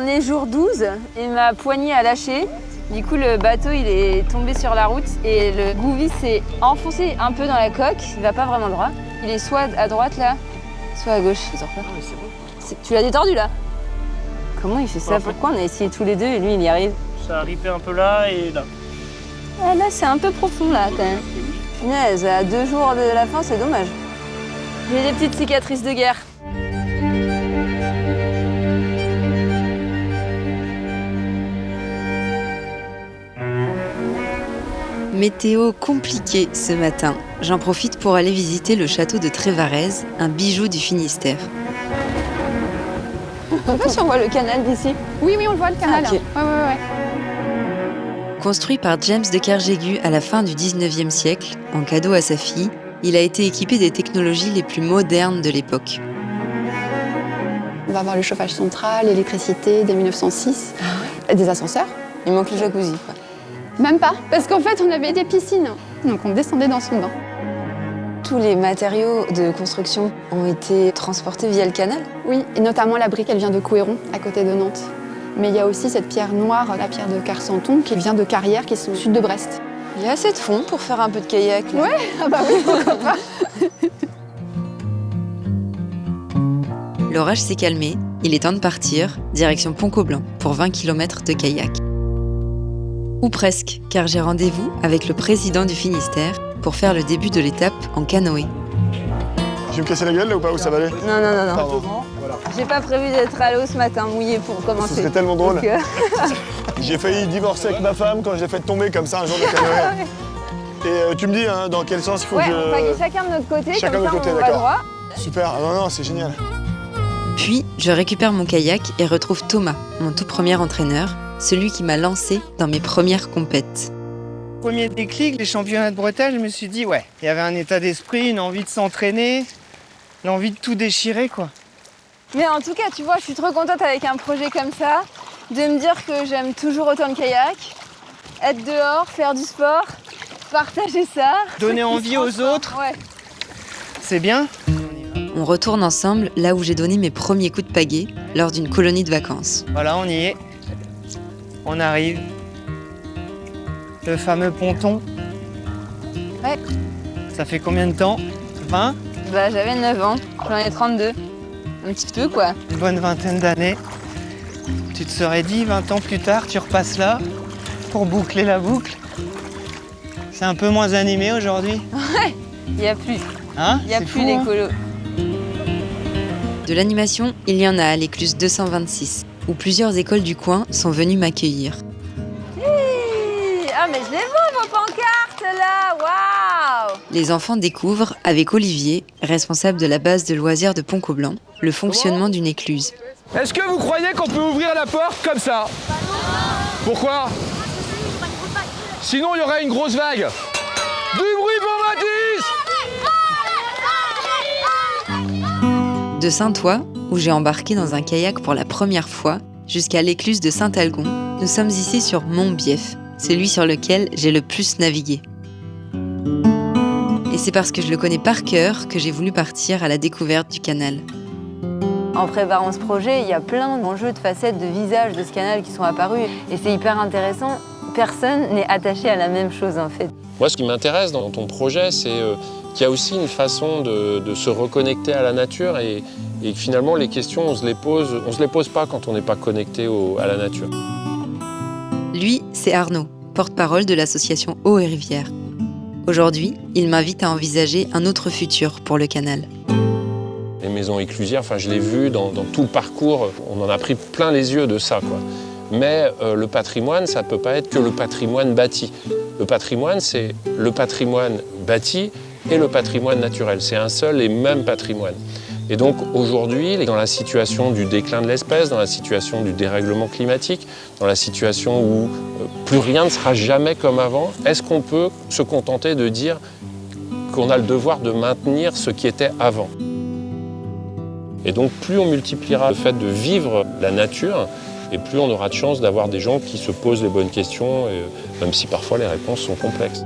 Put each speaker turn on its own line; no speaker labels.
on est jour 12 et ma poignée a lâché. Du coup, le bateau, il est tombé sur la route et le gouvis s'est enfoncé un peu dans la coque. Il va pas vraiment droit. Il est soit à droite, là, soit à gauche. Tu l'as détordu, là? Comment il fait ça? Pourquoi on a essayé tous les deux et lui, il y arrive?
Ça a ripé un peu là et là.
Ah, là, c'est un peu profond, là, quand même. Punaise, à 2 jours de la fin, c'est dommage. J'ai des petites cicatrices de guerre.
Météo compliquée ce matin. J'en profite pour aller visiter le château de Trévarez, un bijou du Finistère.
Je sais pas si on voit le canal d'ici.
Oui, on le voit, le canal.
Ah, ok.
Ouais.
Construit par James de Kerjégu à la fin du 19e siècle, en cadeau à sa fille, il a été équipé des technologies les plus modernes de l'époque.
On va avoir le chauffage central, l'électricité dès 1906, des ascenseurs.
Il manque le jacuzzi, quoi.
Même pas, parce qu'en fait, on avait des piscines. Donc on descendait dans son bain.
Tous les matériaux de construction ont été transportés via le canal.
Oui, et notamment la brique, elle vient de Couéron, à côté de Nantes. Mais il y a aussi cette pierre noire, la pierre de Carsanton, qui vient de Carrières, qui sont au sud de Brest.
Il y a assez de fond pour faire un peu de kayak. Là.
Ouais, ah bah oui, pourquoi pas.
L'orage s'est calmé, il est temps de partir, direction Pont-Coblan, pour 20 km de kayak. Ou presque, car j'ai rendez-vous avec le président du Finistère pour faire le début de l'étape en canoë.
Je vais me casser la gueule là ou pas, ou ça va aller?
Non.
Pardon.
J'ai pas prévu d'être à l'eau ce matin, mouillé pour commencer.
Ce serait tellement drôle.
Donc,
J'ai failli divorcer avec ma femme quand je l'ai fait tomber comme ça un jour de canoë. Et tu me dis hein, dans quel sens il faut que je...
on pague chacun de notre côté,
Chacun
comme
de
ça
notre côté,
on va
d'accord.
droit.
Super, ah non, c'est génial.
Puis, je récupère mon kayak et retrouve Thomas, mon tout premier entraîneur, celui qui m'a lancé dans mes premières compètes.
Premier déclic, les championnats de Bretagne, je me suis dit, ouais, il y avait un état d'esprit, une envie de s'entraîner, l'envie de tout déchirer, quoi.
Mais en tout cas, tu vois, je suis trop contente avec un projet comme ça, de me dire que j'aime toujours autant le kayak, être dehors, faire du sport, partager ça.
Donner envie aux autres,
Ouais.
c'est bien.
On retourne ensemble là où j'ai donné mes premiers coups de pagaie lors d'une colonie de vacances.
Voilà, on y est. On arrive. Le fameux ponton.
Ouais.
Ça fait combien de temps? 20?
Bah, j'avais 9 ans, j'en ai 32. Un petit peu, quoi.
Une bonne vingtaine d'années. Tu te serais dit, 20 ans plus tard, tu repasses là pour boucler la boucle. C'est un peu moins animé aujourd'hui.
Ouais, il n'y a plus.
Hein?
Il n'y a
C'est
plus
fou,
les
hein.
colos.
De l'animation, il y en a à l'écluse 226, où plusieurs écoles du coin sont venues m'accueillir.
Ah, mais je les vois, vos pancartes, là. Waouh!
Les enfants découvrent, avec Olivier, responsable de la base de loisirs de Pont-Coblan, le fonctionnement d'une écluse.
Est-ce que vous croyez qu'on peut ouvrir la porte comme ça? Pourquoi? Sinon il y aurait une grosse vague. Du bruit pour Mathis!
De Saint-Ouen, où j'ai embarqué dans un kayak pour la première fois, jusqu'à l'écluse de Saint-Algon, nous sommes ici sur Montbief, celui sur lequel j'ai le plus navigué. Et c'est parce que je le connais par cœur que j'ai voulu partir à la découverte du canal.
En préparant ce projet, il y a plein d'enjeux, de facettes, de visages de ce canal qui sont apparus. Et c'est hyper intéressant. Personne n'est attaché à la même chose, en fait.
Moi, ce qui m'intéresse dans ton projet, c'est qu'il y a aussi une façon de se reconnecter à la nature et que finalement, les questions, on se les pose pas quand on n'est pas connecté à la nature.
Lui, c'est Arnaud, porte-parole de l'association Eau et Rivière. Aujourd'hui, il m'invite à envisager un autre futur pour le canal.
Les maisons éclusières, je l'ai vu dans tout le parcours, on en a pris plein les yeux de ça, quoi. Mais le patrimoine, ça ne peut pas être que le patrimoine bâti. Le patrimoine, c'est le patrimoine bâti et le patrimoine naturel. C'est un seul et même patrimoine. Et donc aujourd'hui, dans la situation du déclin de l'espèce, dans la situation du dérèglement climatique, dans la situation où plus rien ne sera jamais comme avant, est-ce qu'on peut se contenter de dire qu'on a le devoir de maintenir ce qui était avant? Et donc plus on multipliera le fait de vivre la nature, et plus on aura de chance d'avoir des gens qui se posent les bonnes questions, même si parfois les réponses sont complexes.